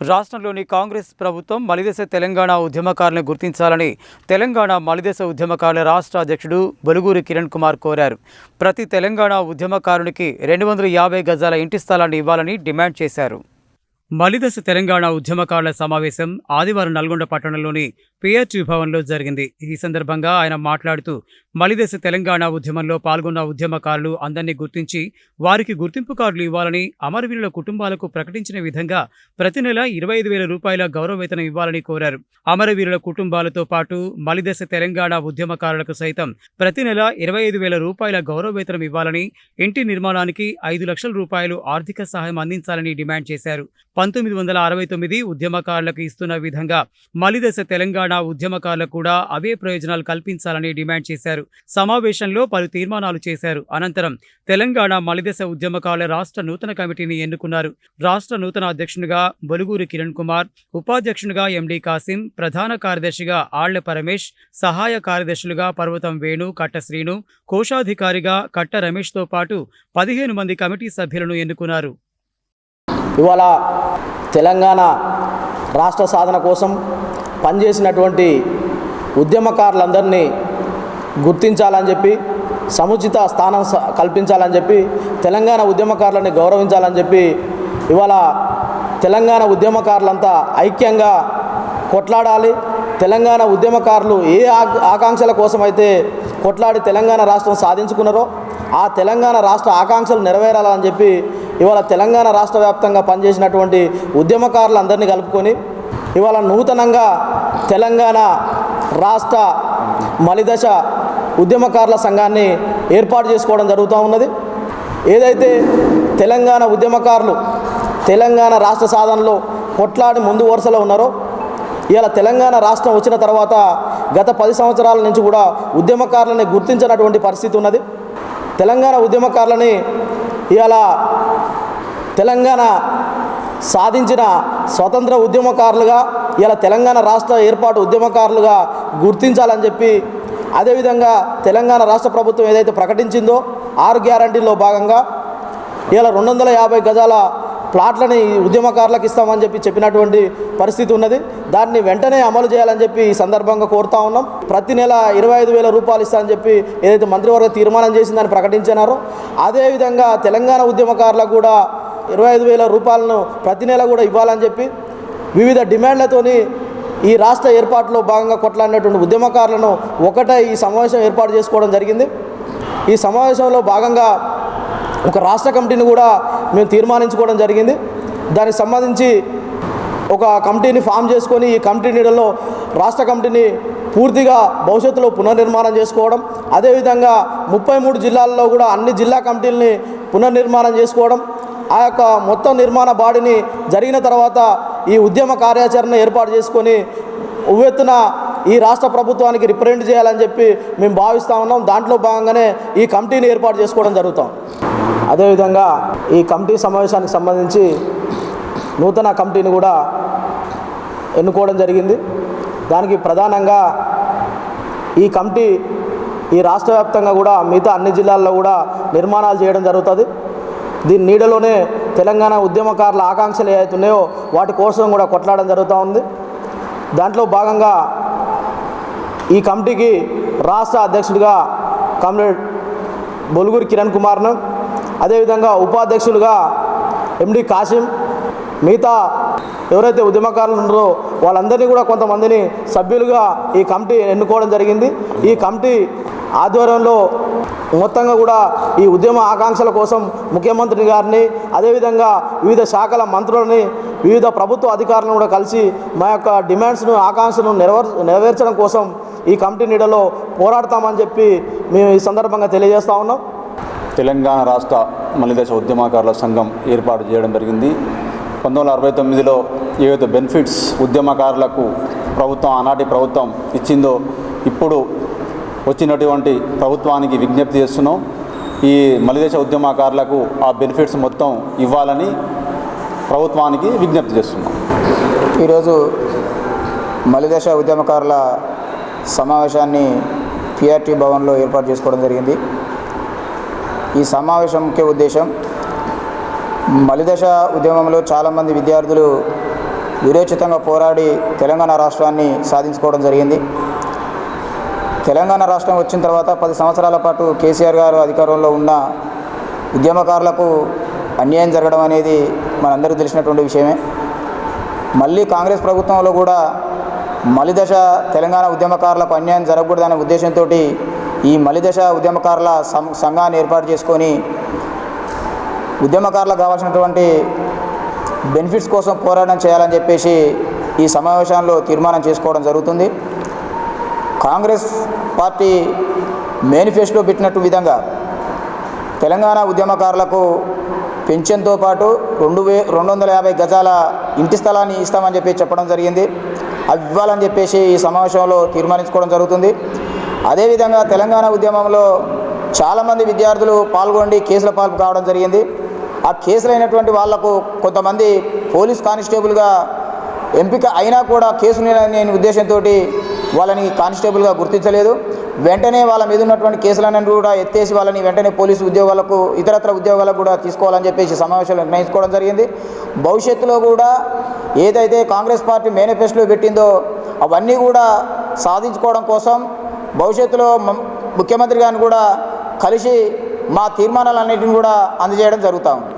రాష్ట్రంలోని కాంగ్రెస్ ప్రభుత్వం మలిదశ తెలంగాణ ఉద్యమకారులను గుర్తించాలని తెలంగాణ మలిదశ ఉద్యమకారుల రాష్ట్ర అధ్యక్షుడు బొలుగూరి కిరణ్ కుమార్ కోరారు. ప్రతి తెలంగాణ ఉద్యమకారునికి 250 గజాల ఇంటి స్థలాన్ని ఇవ్వాలని డిమాండ్ చేశారు. మలిదశ తెలంగాణ ఉద్యమకారుల సమావేశం ఆదివారం నల్గొండ పట్టణంలోని పిఆర్టీ భవన్లో జరిగింది. ఈ సందర్భంగా ఆయన మాట్లాడుతూ మలిదశ తెలంగాణ ఉద్యమంలో పాల్గొన్న ఉద్యమకారులు అందరినీ గుర్తించి వారికి గుర్తింపు కార్డులు ఇవ్వాలని, అమరవీరుల కుటుంబాలకు ప్రకటించిన విధంగా ప్రతి నెల 25,000 రూపాయల గౌరవ వేతనం ఇవ్వాలని కోరారు. అమరవీరుల కుటుంబాలతో పాటు మలిదశ తెలంగాణ ఉద్యమకారులకు సైతం ప్రతి నెల 25,000 రూపాయల గౌరవ వేతనం ఇవ్వాలని, ఇంటి నిర్మాణానికి 5 లక్షల రూపాయలు ఆర్థిక సహాయం అందించాలని డిమాండ్ చేశారు. 1969 ఉద్యమకారులకు ఇస్తున్న విధంగా మలిదశ తెలంగాణ ఉద్యమకారులకు కూడా అవే ప్రయోజనాలు కల్పించాలని డిమాండ్ చేశారు. సమావేశంలో పలు తీర్మానాలు చేశారు. అనంతరం తెలంగాణ మలిదశ ఉద్యమకారుల రాష్ట్ర నూతన కమిటీని ఎన్నుకున్నారు. రాష్ట్ర నూతన అధ్యక్షునిగా బొలుగూరి కిరణ్ కుమార్, ఉపాధ్యక్షునిగా ఎండి కాసిం, ప్రధాన కార్యదర్శిగా ఆళ్ల పరమేష్, సహాయ కార్యదర్శులుగా పర్వతం వేణు, కట్ట శ్రీను, కోశాధికారిగా కట్ట రమేష్తో పాటు 15 మంది కమిటీ సభ్యులను ఎన్నుకున్నారు. ఇవాళ తెలంగాణ రాష్ట్ర సాధన కోసం పనిచేసినటువంటి ఉద్యమకారులందరినీ గుర్తించాలని చెప్పి, సముచిత స్థానం కల్పించాలని చెప్పి, తెలంగాణ ఉద్యమకారులని గౌరవించాలని చెప్పి ఇవాళ తెలంగాణ ఉద్యమకారులంతా ఐక్యంగా కొట్లాడాలి. తెలంగాణ ఉద్యమకారులు ఏ ఆకాంక్షల కోసమైతే కొట్లాడి తెలంగాణ రాష్ట్రం సాధించుకున్నారో ఆ తెలంగాణ రాష్ట్ర ఆకాంక్షలు నెరవేరాలని చెప్పి ఇవాళ తెలంగాణ రాష్ట్ర వ్యాప్తంగా పనిచేసినటువంటి ఉద్యమకారులందరినీ కలుపుకొని ఇవాళ నూతనంగా తెలంగాణ రాష్ట్ర మలిదశ ఉద్యమకారుల సంఘాన్ని ఏర్పాటు చేసుకోవడం జరుగుతూ ఉన్నది. ఏదైతే తెలంగాణ ఉద్యమకారులు తెలంగాణ రాష్ట్ర సాధనలో కొట్లాడి ముందు వరుసలో ఉన్నారో, ఇవాళ తెలంగాణ రాష్ట్రం వచ్చిన తర్వాత గత 10 సంవత్సరాల నుంచి కూడా ఉద్యమకారులని గుర్తించినటువంటి పరిస్థితి ఉన్నది. తెలంగాణ ఉద్యమకారులని ఇవాళ తెలంగాణ సాధించిన స్వతంత్ర ఉద్యమకారులుగా ఇలా తెలంగాణ రాష్ట్ర ఏర్పాటు ఉద్యమకారులుగా గుర్తించాలని చెప్పి, అదేవిధంగా తెలంగాణ రాష్ట్ర ప్రభుత్వం ఏదైతే ప్రకటించిందో 6 గ్యారంటీల్లో భాగంగా ఇలా 250 గజాల ప్లాట్లని ఉద్యమకారులకు ఇస్తామని చెప్పి చెప్పినటువంటి పరిస్థితి ఉన్నది. దాన్ని వెంటనే అమలు చేయాలని చెప్పి ఈ సందర్భంగా కోరుతా ఉన్నాం. ప్రతి నెల 25,000 రూపాయలు ఇస్తామని చెప్పి ఏదైతే మంత్రివర్గ తీర్మానం చేసిందని ప్రకటించినారో, అదేవిధంగా తెలంగాణ ఉద్యమకారులకు కూడా 25,000 రూపాయలను ప్రతి నెల కూడా ఇవ్వాలని చెప్పి వివిధ డిమాండ్లతోని ఈ రాష్ట్ర ఏర్పాటులో భాగంగా కొట్లాడినటువంటి ఉద్యమకారులను ఒకటే ఈ సమావేశం ఏర్పాటు చేసుకోవడం జరిగింది. ఈ సమావేశంలో భాగంగా ఒక రాష్ట్ర కమిటీని కూడా మేము తీర్మానించుకోవడం జరిగింది. దానికి సంబంధించి ఒక కమిటీని ఫామ్ చేసుకొని ఈ కమిటీ నీడలో రాష్ట్ర కమిటీని పూర్తిగా భవిష్యత్తులో పునర్నిర్మాణం చేసుకోవడం, అదేవిధంగా 33 జిల్లాల్లో కూడా అన్ని జిల్లా కమిటీలని పునర్నిర్మాణం చేసుకోవడం, ఆ యొక్క మొత్తం నిర్మాణ బాడీని జరిగిన తర్వాత ఈ ఉద్యమ కార్యాచరణ ఏర్పాటు చేసుకొని ఉవ్వెత్తున ఈ రాష్ట్ర ప్రభుత్వానికి రిప్రజెంట్ చేయాలని చెప్పి మేము భావిస్తూ ఉన్నాం. దాంట్లో భాగంగానే ఈ కమిటీని ఏర్పాటు చేసుకోవడం జరుగుతాం. అదేవిధంగా ఈ కమిటీ సమావేశానికి సంబంధించి నూతన కమిటీని కూడా ఎన్నుకోవడం జరిగింది. దానికి ప్రధానంగా ఈ కమిటీ ఈ రాష్ట్ర వ్యాప్తంగా కూడా మిగతా అన్ని జిల్లాల్లో కూడా నిర్మాణాలు చేయడం జరుగుతుంది. దీని నీడలోనే తెలంగాణ ఉద్యమకారుల ఆకాంక్షలు ఏవైతే ఉన్నాయో వాటి కోసం కూడా కొట్లాడడం జరుగుతూ ఉంది. దాంట్లో భాగంగా ఈ కమిటీకి రాష్ట్ర అధ్యక్షుడిగా కామ్రేడ్ బొలుగూరి కిరణ్ కుమార్ను, అదేవిధంగా ఉపాధ్యక్షులుగా ఎండి కాసిం, మిగతా ఎవరైతే ఉద్యమకారులు ఉన్నారో వాళ్ళందరినీ కూడా కొంతమందిని సభ్యులుగా ఈ కమిటీ ఎన్నుకోవడం జరిగింది. ఈ కమిటీ ఆధ్వర్యంలో మొత్తంగా కూడా ఈ ఉద్యమ ఆకాంక్షల కోసం ముఖ్యమంత్రి గారిని, అదేవిధంగా వివిధ శాఖల మంత్రులని, వివిధ ప్రభుత్వ అధికారులను కూడా కలిసి మా యొక్క డిమాండ్స్ను, ఆకాంక్షలను నెరవేర్చడం కోసం ఈ కమిటీ నీడలో పోరాడతామని చెప్పి మేము ఈ సందర్భంగా తెలియజేస్తూ ఉన్నాం. తెలంగాణ రాష్ట్ర మలిదశ ఉద్యమకారుల సంఘం ఏర్పాటు చేయడం జరిగింది. 1969లో ఏవైతే బెనిఫిట్స్ ఉద్యమకారులకు ఆనాటి ప్రభుత్వం ఇచ్చిందో ఇప్పుడు వచ్చినటువంటి ప్రభుత్వానికి విజ్ఞప్తి చేస్తున్నాం. ఈ మలిదశ ఉద్యమకారులకు ఆ బెనిఫిట్స్ మొత్తం ఇవ్వాలని ప్రభుత్వానికి విజ్ఞప్తి చేస్తున్నాం. ఈరోజు మలిదశ ఉద్యమకారుల సమావేశాన్ని పిఆర్టీ భవన్లో ఏర్పాటు చేసుకోవడం జరిగింది. ఈ సమావేశం ముఖ్య ఉద్దేశం మలిదశ ఉద్యమంలో చాలామంది విద్యార్థులు వీరోచితంగా పోరాడి తెలంగాణ రాష్ట్రాన్ని సాధించుకోవడం జరిగింది. తెలంగాణ రాష్ట్రం వచ్చిన తర్వాత 10 సంవత్సరాల పాటు కేసీఆర్ గారు అధికారంలో ఉన్న ఉద్యమకారులకు అన్యాయం జరగడం అనేది మనందరికీ తెలిసినటువంటి విషయమే. మళ్ళీ కాంగ్రెస్ ప్రభుత్వంలో కూడా మలిదశ తెలంగాణ ఉద్యమకారులకు అన్యాయం జరగకూడదనే ఉద్దేశంతో ఈ మలిదశ ఉద్యమకారుల సంఘాన్ని ఏర్పాటు చేసుకొని ఉద్యమకారులకు కావాల్సినటువంటి బెనిఫిట్స్ కోసం పోరాటం చేయాలని చెప్పేసి ఈ సమావేశంలో తీర్మానం చేసుకోవడం జరుగుతుంది. కాంగ్రెస్ పార్టీ మేనిఫెస్టో పెట్టినట్టు విధంగా తెలంగాణ ఉద్యమకారులకు పెన్షన్తో పాటు 250 గజాల ఇంటి స్థలాన్ని ఇస్తామని చెప్పడం జరిగింది. అవి ఇవ్వాలని చెప్పేసి ఈ సమావేశంలో తీర్మానించుకోవడం జరుగుతుంది. అదేవిధంగా తెలంగాణ ఉద్యమంలో చాలామంది విద్యార్థులు పాల్గొని కేసుల పాల్పు కావడం జరిగింది. ఆ కేసులైనటువంటి వాళ్లకు కొంతమంది పోలీస్ కానిస్టేబుల్గా ఎంపిక అయినా కూడా కేసు లేని ఉద్దేశంతో వాళ్ళని కానిస్టేబుల్గా గుర్తించలేదు. వెంటనే వాళ్ళ మీద ఉన్నటువంటి కేసులన్నీ కూడా ఎత్తేసి వాళ్ళని వెంటనే పోలీసు ఉద్యోగాలకు ఇతరత్ర ఉద్యోగాలకు కూడా తీసుకోవాలని చెప్పేసి సమావేశంలో నిర్ణయించుకోవడం జరిగింది. భవిష్యత్తులో కూడా ఏదైతే కాంగ్రెస్ పార్టీ మేనిఫెస్టోలో పెట్టిందో అవన్నీ కూడా సాధించుకోవడం కోసం భవిష్యత్తులో ముఖ్యమంత్రి గారిని కూడా కలిసి మా తీర్మానాలన్నింటిని కూడా అందజేయడం జరుగుతూ ఉంది.